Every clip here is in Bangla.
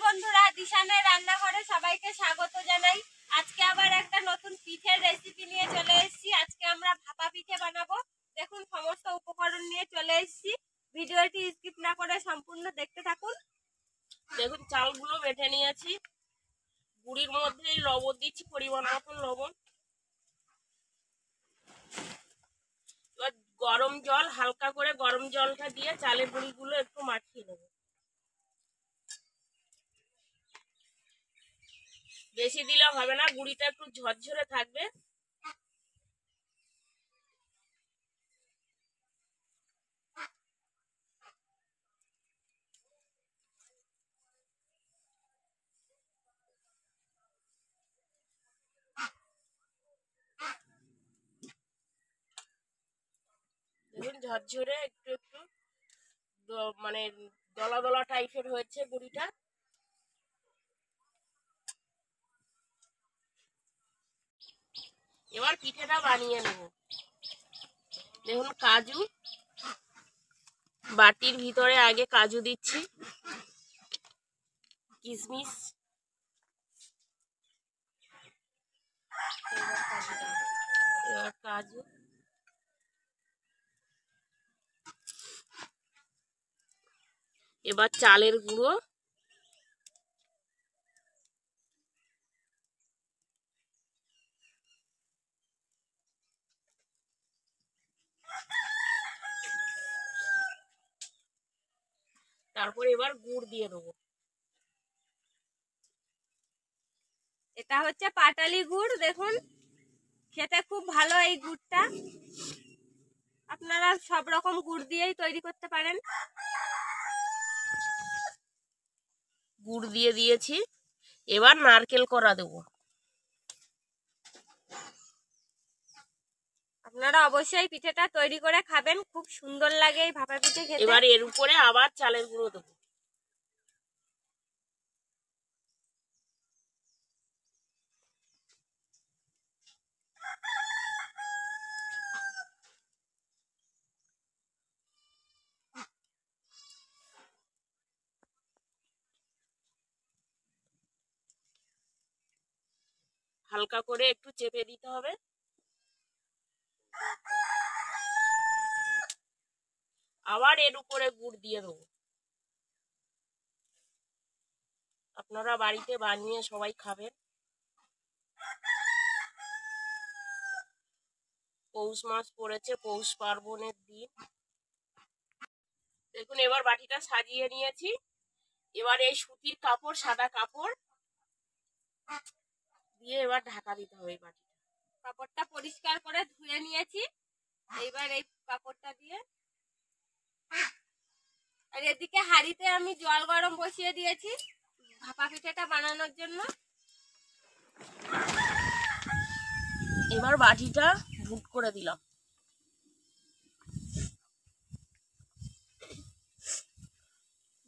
বন্ধুরা, দিশানের রান্নাঘরে সবাইকে স্বাগত জানাই। আজকে আবার একটা নতুন পিঠের রেসিপি নিয়ে চলে এসেছি। আজকে আমরা ভাপা পিঠে বানাবো। দেখুন, সমস্ত উপকরণ নিয়ে চলে এসেছি। ভিডিওটি স্কিপ না করে সম্পূর্ণ দেখতে থাকুন। দেখুন, চালগুলো বেটে নিয়েছি। গুঁড়ির মধ্যে লবণ দিচ্ছি, পরিমাণ মতন লবণ। এবার গরম জল, হালকা করে গরম জলটা দিয়ে চালের গুঁড়িগুলো একটু মাখিয়ে নেব। বেশি দিলে হবে না, গুঁড়িটা একটু ঝরঝরে থাকবে। দেখুন, ঝরঝরে একটু একটু মানে দলা দলা টাইপের হয়েছে গুঁড়িটা। এবার পিঠেটা বানিয়ে নেব। দেখুন, কাজু বাটির ভিতরে আগে কাজু দিচ্ছি, কিশমিশ, এবার কাজু, এবার চালের গুঁড়ো, তারপর এবার গুড় দিয়ে দেবো। এটা হচ্ছে পাটালি গুড়। দেখুন, খেতে খুব ভালো এই গুড়টা। আপনারা সব রকম গুড় দিয়েই তৈরি করতে পারেন। গুড় দিয়ে দিয়েছি, এবার নারকেল কোড়া দেবো। আপনারা অবশ্যই পিঠেটা তৈরি করে খাবেন, খুব সুন্দর লাগে এই ভাপা পিঠে খেতে। এবার এর উপরে আবার চালের গুঁড়ো দেবো। হালকা করে একটু চেপে দিতে হবে। আবার এর উপরে গুড় দিয়ে দেবো। আপনারা বাড়িতে বানিয়ে সবাই খাবেন। পৌষ মাস পড়েছে, পৌষ পার্বণের দিন। দেখুন, এবার বাটিটা সাজিয়ে নিয়েছি। এবার এই সুতির কাপড়, সাদা কাপড় দিয়ে এবার ঢাকা দিতে হবে। এই বাটিটা, কাপড়টা পরিষ্কার করে ধুয়ে নিয়েছি। এইবার এই কাপড়টা দিয়ে, আর এদিকে হাঁড়িতে আমি জল গরম বসিয়ে দিয়েছি ভাপা পিঠেটা বানানোর জন্য। এবার বাটিটা ভুট করে দিলাম।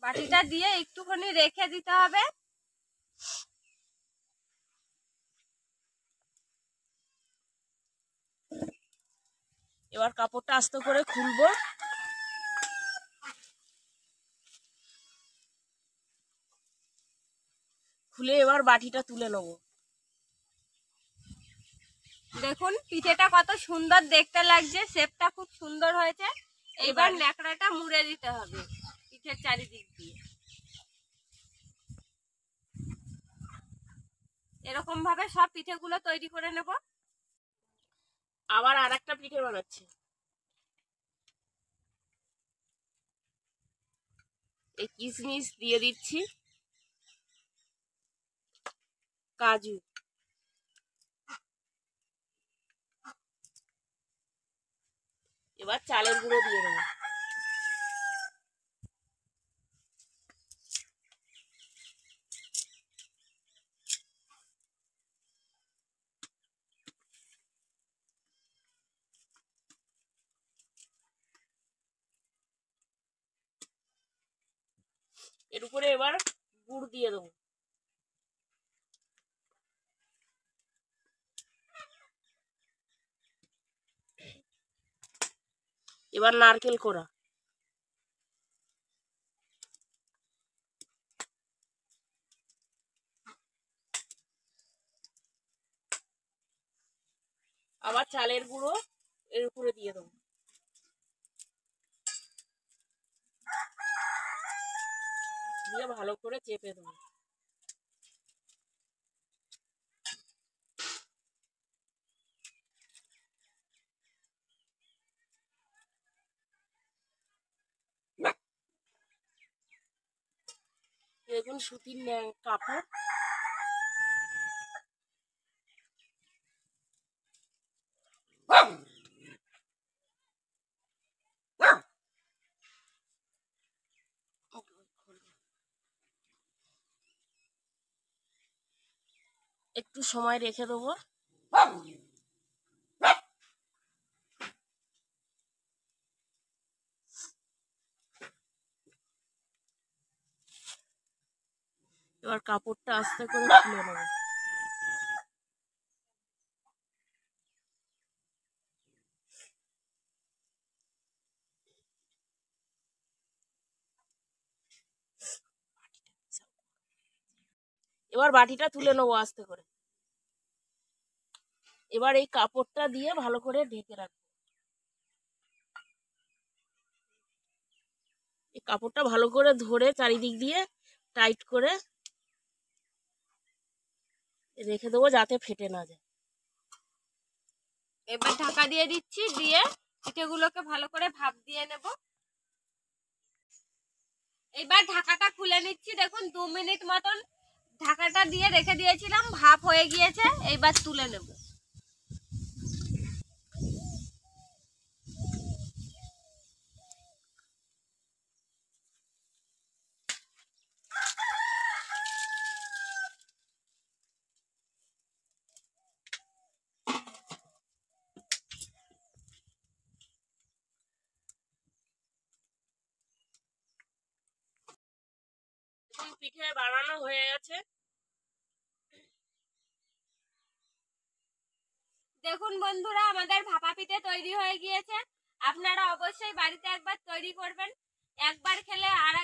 বাটিটা দিয়ে একটুখানি রেখে দিতে হবে। এবার কাপড়টা আস্তে করে খুলবো। খুলে এবার বাটিটা তুলে নেব। দেখুন, পিঠেটা কত সুন্দর দেখতে লাগছে, শেপটা খুব সুন্দর হয়েছে। এইবার ন্যাকড়াটা মুড়ে দিতে হবে পিঠের চারিদিক দিয়ে। এরকম ভাবে সব পিঠেগুলো তৈরি করে নেব। আবার আর একটা পিঠে বানাচ্ছি। এই কিশমিশ দিয়ে দিচ্ছি, কাজু, এবার চালের গুঁড়ো দিয়ে দেবো। এর উপরে এবার গুড় দিয়ে দেবো। এবার নারকেল কোড়া, চালের গুঁড়ো এর উপরে দিয়ে দেবো। দিয়ে ভালো করে চেপে দেবো। দেখুন সুতির কাপড়, একটু সময় রেখে দেবো। এবার কাপড়টা আস্তে করে খুলে নেবো। এবার বাটিটা তুলে নেবো আস্তে করে। এবার এই কাপড়টা দিয়ে ভালো করে ঢেকে রাখবো। এই কাপড়টা ভালো করে ধরে চারিদিক দিয়ে টাইট করে রেখে দেবো যাতে ফেটে না যায়। এবার ঢাকা দিয়ে দিচ্ছি, দিয়ে পিঠেগুলোকে ভালো করে ভাপ দিয়ে নেব। এবার ঢাকাটা খুলে নিচ্ছি। দেখুন 2 মিনিট মতন ঢাকাটা দিয়ে রেখে দিয়েছিলাম, ভাপ হয়ে গিয়েছে। এইবার তুলে নেব। পিঠে বানানো হয়ে গেছে। দেখুন বন্ধুরা, আমাদের ভাপা পিঠে তৈরি হয়ে গিয়েছে। আপনারা অবশ্যই বাড়িতে একবার তৈরি করবেন। একবার খেলে আর